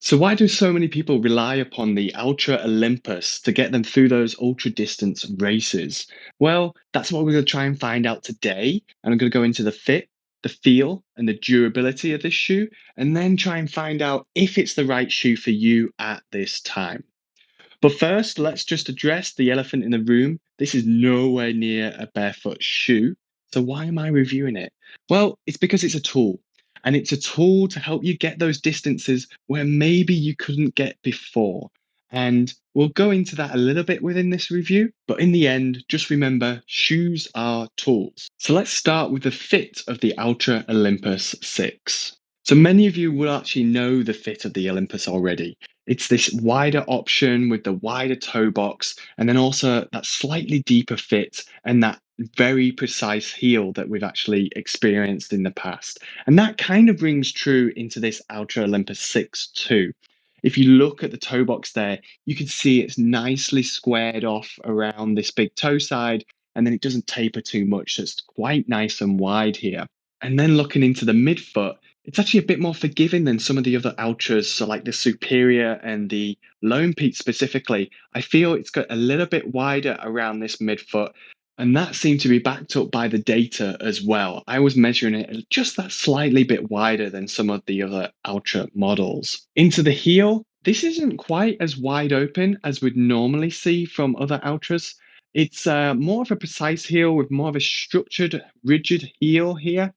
So why do so many people rely upon the Ultra Olympus to get them through those ultra distance races? Well, that's what we're going to try and find out today. And I'm going to go into the fit, the feel, and the durability of this shoe, and then try and find out if it's the right shoe for you at this time. But first, let's just address the elephant in the room. This is nowhere near a barefoot shoe. So, why am I reviewing it? Well, it's because it's a tool. And it's a tool to help you get those distances where maybe you couldn't get before. And we'll go into that a little bit within this review. But in the end, just remember shoes are tools. So, let's start with the fit of the Ultra Olympus 6. So, many of you will actually know the fit of the Olympus already. It's this wider option with the wider toe box, and then also that slightly deeper fit and that very precise heel that we've actually experienced in the past. And that kind of rings true into this Ultra Olympus 6 too. If you look at the toe box there, you can see it's nicely squared off around this big toe side, and then it doesn't taper too much. So it's quite nice and wide here. And then looking into the midfoot, it's actually a bit more forgiving than some of the other ultras, so like the Superior and the Lone Peak specifically. I feel it's got a little bit wider around this midfoot, and that seemed to be backed up by the data as well. I was measuring it just that slightly bit wider than some of the other ultra models. Into the heel, this isn't quite as wide open as we'd normally see from other ultras. It's more of a precise heel with more of a structured, rigid heel here.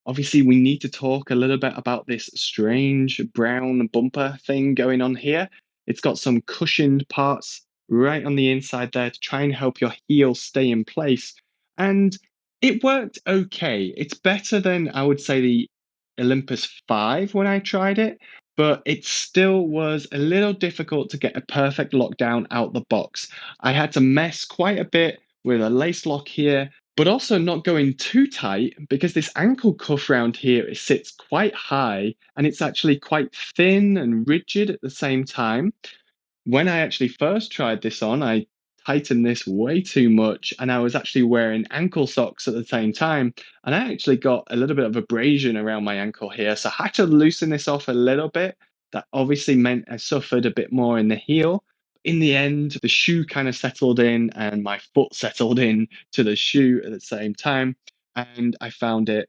Obviously, we need to talk a little bit about this strange brown bumper thing going on here. It's got some cushioned parts right on the inside there to try and help your heel stay in place. And it worked okay. It's better than, I would say, the Olympus 5 when I tried it, but it still was a little difficult to get a perfect lockdown out the box. I had to mess quite a bit with a lace lock here, but also not going too tight because this ankle cuff round here it sits quite high and it's actually quite thin and rigid at the same time. When I actually first tried this on, I tightened this way too much and I was actually wearing ankle socks at the same time. And I actually got a little bit of abrasion around my ankle here. So I had to loosen this off a little bit. That obviously meant I suffered a bit more in the heel. In the end, the shoe kind of settled in and my foot settled in to the shoe at the same time. And I found it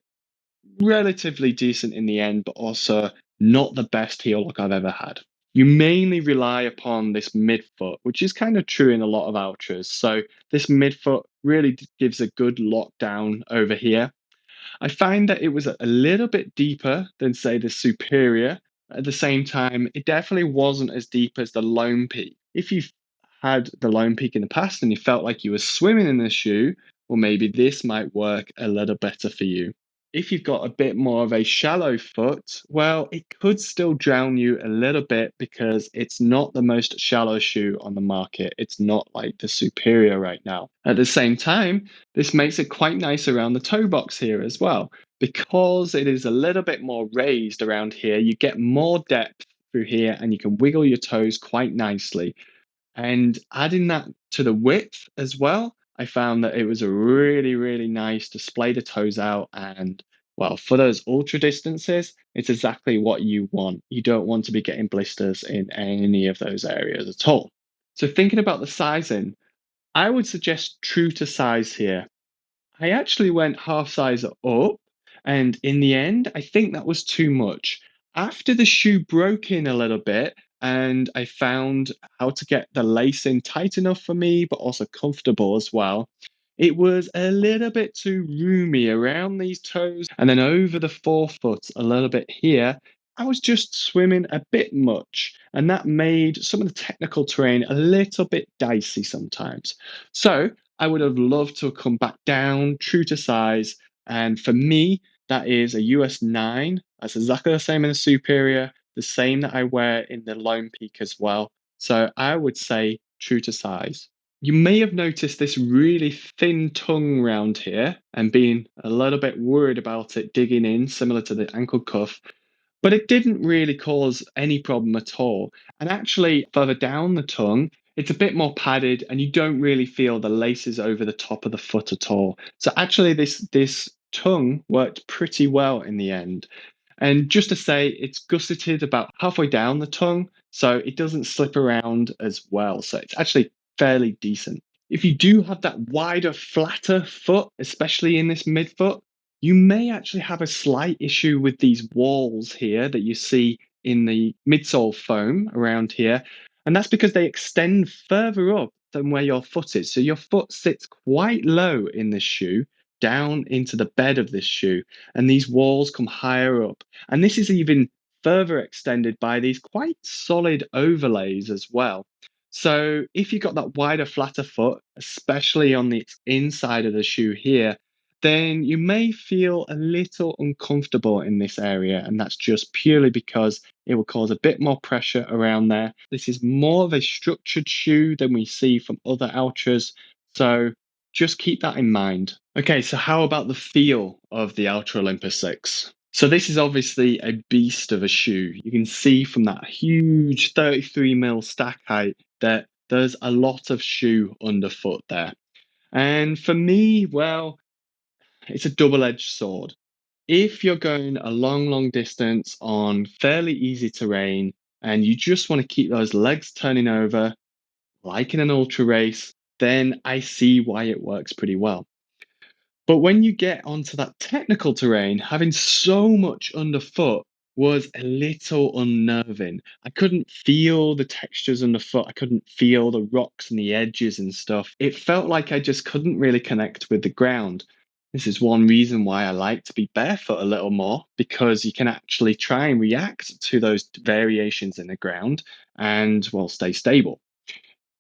relatively decent in the end, but also not the best heel look I've ever had. You mainly rely upon this midfoot, which is kind of true in a lot of ultras. So this midfoot really gives a good lockdown over here. I find that it was a little bit deeper than, say, the Superior. At the same time, it definitely wasn't as deep as the Lone Peak. If you've had the Lone Peak in the past and you felt like you were swimming in the shoe, well, maybe this might work a little better for you. If you've got a bit more of a shallow foot, well, it could still drown you a little bit because it's not the most shallow shoe on the market. It's not like the Superior right now. At the same time, this makes it quite nice around the toe box here as well. Because it is a little bit more raised around here, you get more depth through here and you can wiggle your toes quite nicely. And adding that to the width as well, I found that it was a really, really nice to splay the toes out. And well, for those ultra distances, it's exactly what you want. You don't want to be getting blisters in any of those areas at all. So, thinking about the sizing, I would suggest true to size here. I actually went half size up, and in the end, I think that was too much. After the shoe broke in a little bit, and I found how to get the lace in tight enough for me, but also comfortable as well. It was a little bit too roomy around these toes, and then over the forefoot a little bit here. I was just swimming a bit much, and that made some of the technical terrain a little bit dicey sometimes. So I would have loved to have come back down, true to size. And for me, that is a US 9. That's exactly the same in the Superior, the same that I wear in the Lone Peak as well. So I would say true to size. You may have noticed this really thin tongue round here and been a little bit worried about it digging in, similar to the ankle cuff. But it didn't really cause any problem at all. And actually, further down the tongue, it's a bit more padded and you don't really feel the laces over the top of the foot at all. So actually this tongue worked pretty well in the end. And just to say, it's gusseted about halfway down the tongue, so it doesn't slip around as well. So it's actually fairly decent. If you do have that wider, flatter foot, especially in this midfoot, you may actually have a slight issue with these walls here that you see in the midsole foam around here. And that's because they extend further up than where your foot is. So your foot sits quite low in this shoe, down into the bed of this shoe, and these walls come higher up. And this is even further extended by these quite solid overlays as well. So if you've got that wider, flatter foot, especially on the inside of the shoe here, then you may feel a little uncomfortable in this area. And that's just purely because it will cause a bit more pressure around there. This is more of a structured shoe than we see from other Altras. So just keep that in mind. Okay, so how about the feel of the Altra Olympus 6? So this is obviously a beast of a shoe. You can see from that huge 33 mm stack height that there's a lot of shoe underfoot there. And for me, well, it's a double-edged sword. If you're going a long, long distance on fairly easy terrain and you just want to keep those legs turning over, like in an ultra race, then I see why it works pretty well. But when you get onto that technical terrain, having so much underfoot was a little unnerving. I couldn't feel the textures underfoot. I couldn't feel the rocks and the edges and stuff. It felt like I just couldn't really connect with the ground. This is one reason why I like to be barefoot a little more, because you can actually try and react to those variations in the ground and, well, stay stable.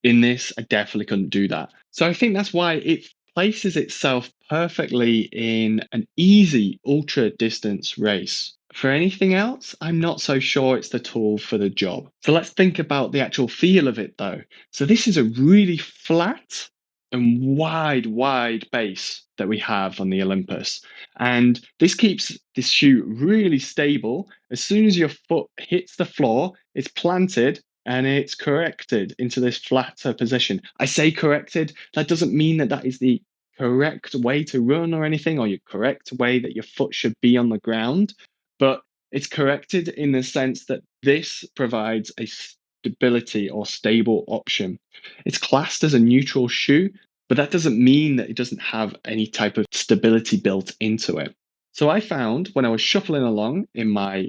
In this, I definitely couldn't do that. So I think that's why it places itself perfectly in an easy ultra distance race. For anything else, I'm not so sure it's the tool for the job. So let's think about the actual feel of it though. So this is a really flat and wide base that we have on the Olympus. And this keeps this shoe really stable. As soon as your foot hits the floor, it's planted and it's corrected into this flatter position. I say corrected, that doesn't mean that that is the correct way to run or anything, or your correct way that your foot should be on the ground, but it's corrected in the sense that this provides a stability or stable option. It's classed as a neutral shoe, but that doesn't mean that it doesn't have any type of stability built into it. So I found when I was shuffling along in my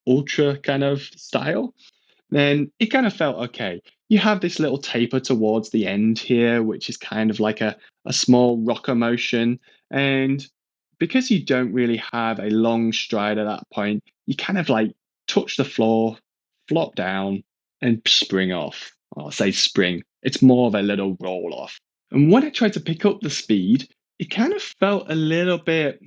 ultra kind of style, then it kind of felt okay. You have this little taper towards the end here, which is kind of like a small rocker motion. And because you don't really have a long stride at that point, you kind of like touch the floor, flop down, and spring off. I'll say spring. It's more of a little roll off. And when I tried to pick up the speed, it kind of felt a little bit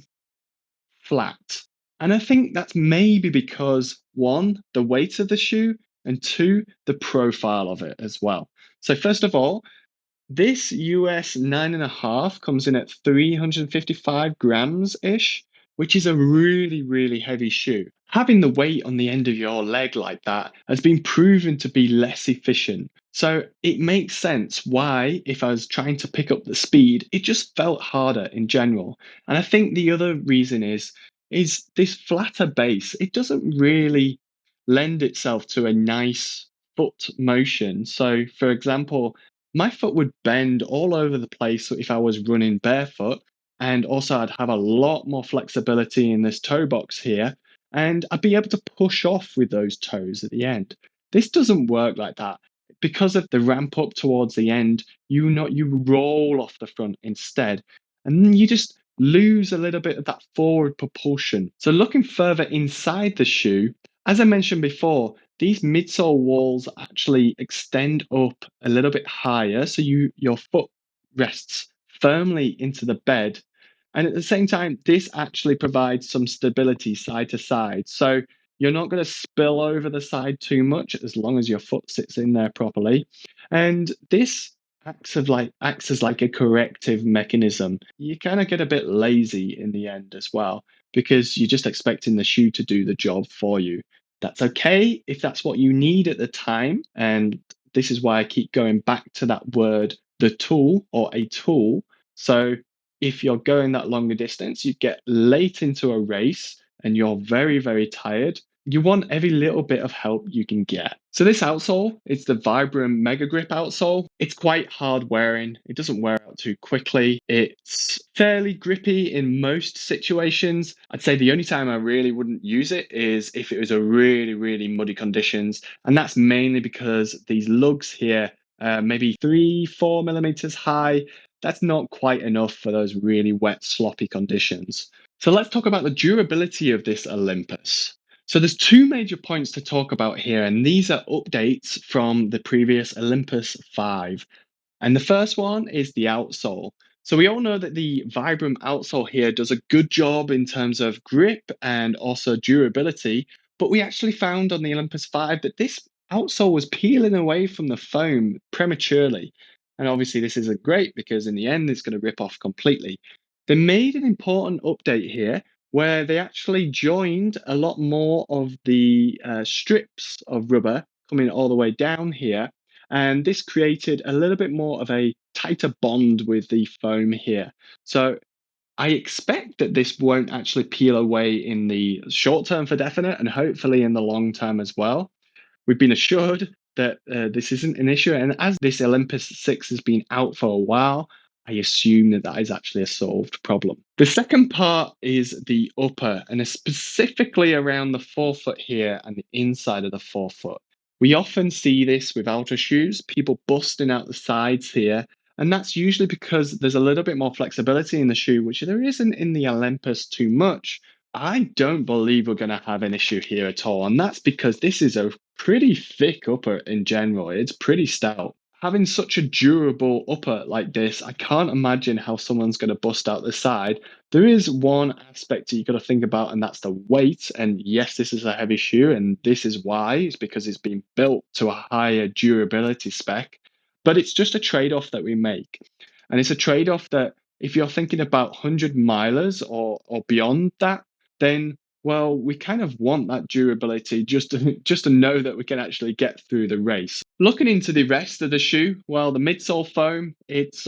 flat. And I think that's maybe because one, the weight of the shoe, and two, the profile of it as well. So, first of all, this US 9.5 comes in at 355 grams ish, which is a really, really heavy shoe. Having the weight on the end of your leg like that has been proven to be less efficient. So it makes sense why, if I was trying to pick up the speed, it just felt harder in general. And I think the other reason is this flatter base. It doesn't really lend itself to a nice foot motion. So, for example, my foot would bend all over the place if I was running barefoot. And also, I'd have a lot more flexibility in this toe box here. And I'd be able to push off with those toes at the end. This doesn't work like that. Because of the ramp up towards the end, you roll off the front instead. And then you just lose a little bit of that forward propulsion. So looking further inside the shoe, as I mentioned before, these midsole walls actually extend up a little bit higher, so your foot rests firmly into the bed. And at the same time, this actually provides some stability side to side. So you're not going to spill over the side too much as long as your foot sits in there properly. And this acts as like a corrective mechanism. You kind of get a bit lazy in the end as well, because you're just expecting the shoe to do the job for you. That's okay if that's what you need at the time. And this is why I keep going back to that word, the tool or a tool. So if you're going that longer distance, you get late into a race and you're very, very tired, you want every little bit of help you can get. So this outsole, it's the Vibram Mega Grip outsole. It's quite hard wearing. It doesn't wear out too quickly. It's fairly grippy in most situations. I'd say the only time I really wouldn't use it is if it was a really, really muddy conditions. And that's mainly because these lugs here, maybe 3, 4 millimeters high, that's not quite enough for those really wet, sloppy conditions. So let's talk about the durability of this Olympus. So there's two major points to talk about here, and these are updates from the previous Olympus 5. And the first one is the outsole. So we all know that the Vibram outsole here does a good job in terms of grip and also durability, but we actually found on the Olympus 5 that this outsole was peeling away from the foam prematurely. And obviously this isn't great because in the end it's going to rip off completely. They made an important update here where they actually joined a lot more of the strips of rubber coming all the way down here, and this created a little bit more of a tighter bond with the foam here. So I expect that this won't actually peel away in the short term for definite, and hopefully in the long term as well. We've been assured that this isn't an issue, and as this Olympus 6 has been out for a while, I assume that that is actually a solved problem. The second part is the upper, and specifically around the forefoot here and the inside of the forefoot. We often see this with Altra shoes, people busting out the sides here, and that's usually because there's a little bit more flexibility in the shoe, which there isn't in the Olympus too much. I don't believe we're going to have an issue here at all, and that's because this is a pretty thick upper in general. It's pretty stout. Having such a durable upper like this, I can't imagine how someone's going to bust out the side. There is one aspect that you've got to think about, and that's the weight. And yes, this is a heavy shoe, and this is why. It's because it's been built to a higher durability spec. But it's just a trade-off that we make. And it's a trade-off that if you're thinking about 100 milers or beyond that, then well, we kind of want that durability just to know that we can actually get through the race. Looking into the rest of the shoe, well, the midsole foam, it's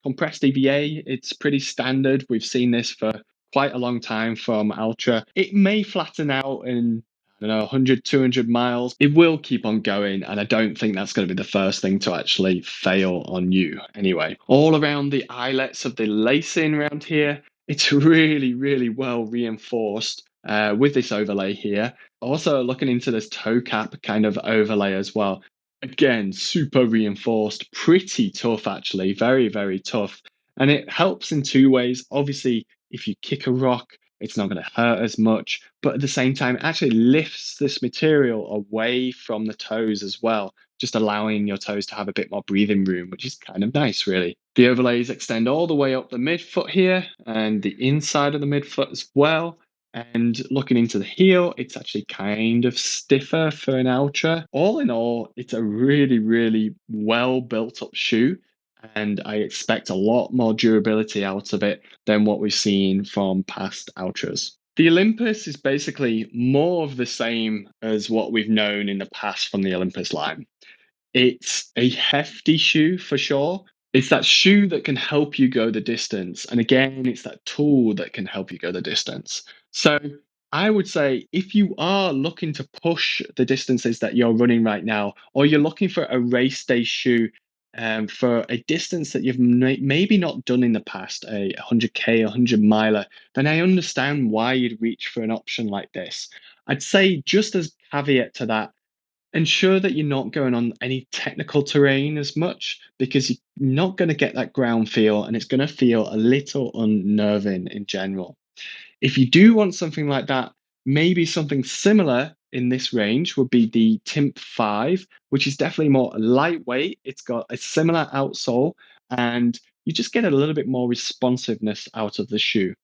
compressed EVA. It's pretty standard. We've seen this for quite a long time from Altra. It may flatten out in, I don't know, 100, 200 miles. It will keep on going, and I don't think that's going to be the first thing to actually fail on you anyway. All around the eyelets of the lacing around here, it's really, really well reinforced with this overlay here. Also looking into this toe cap kind of overlay as well. Again, super reinforced, pretty tough actually, very, very tough. And it helps in two ways. Obviously, if you kick a rock, it's not going to hurt as much, but at the same time, it actually lifts this material away from the toes as well, just allowing your toes to have a bit more breathing room, which is kind of nice, really. The overlays extend all the way up the midfoot here and the inside of the midfoot as well. And looking into the heel, it's actually kind of stiffer for an Ultra. All in all, it's a really, really well built up shoe. And I expect a lot more durability out of it than what we've seen from past Ultras. The Olympus is basically more of the same as what we've known in the past from the Olympus line. It's a hefty shoe for sure. It's that shoe that can help you go the distance. And again, it's that tool that can help you go the distance. So I would say if you are looking to push the distances that you're running right now, or you're looking for a race day shoe for a distance that you've maybe not done in the past, a 100K, 100 miler, then I understand why you'd reach for an option like this. I'd say just as caveat to that, ensure that you're not going on any technical terrain as much because you're not going to get that ground feel and it's going to feel a little unnerving in general. If you do want something like that, maybe something similar in this range would be the Timp 5, which is definitely more lightweight. It's got a similar outsole and you just get a little bit more responsiveness out of the shoe.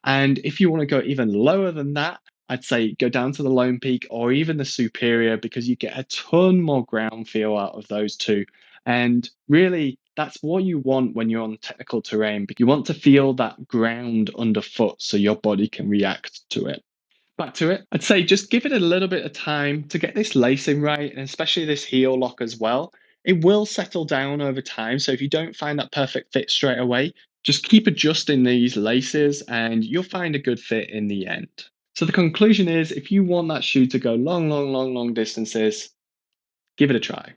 And if you want to go even lower than that, I'd say go down to the Lone Peak or even the Superior because you get a ton more ground feel out of those two. And really, that's what you want when you're on technical terrain. You want to feel that ground underfoot so your body can react to it. Back to it, I'd say just give it a little bit of time to get this lacing right, and especially this heel lock as well. It will settle down over time. So if you don't find that perfect fit straight away, just keep adjusting these laces and you'll find a good fit in the end. So the conclusion is if you want that shoe to go long, long, long, long distances, give it a try.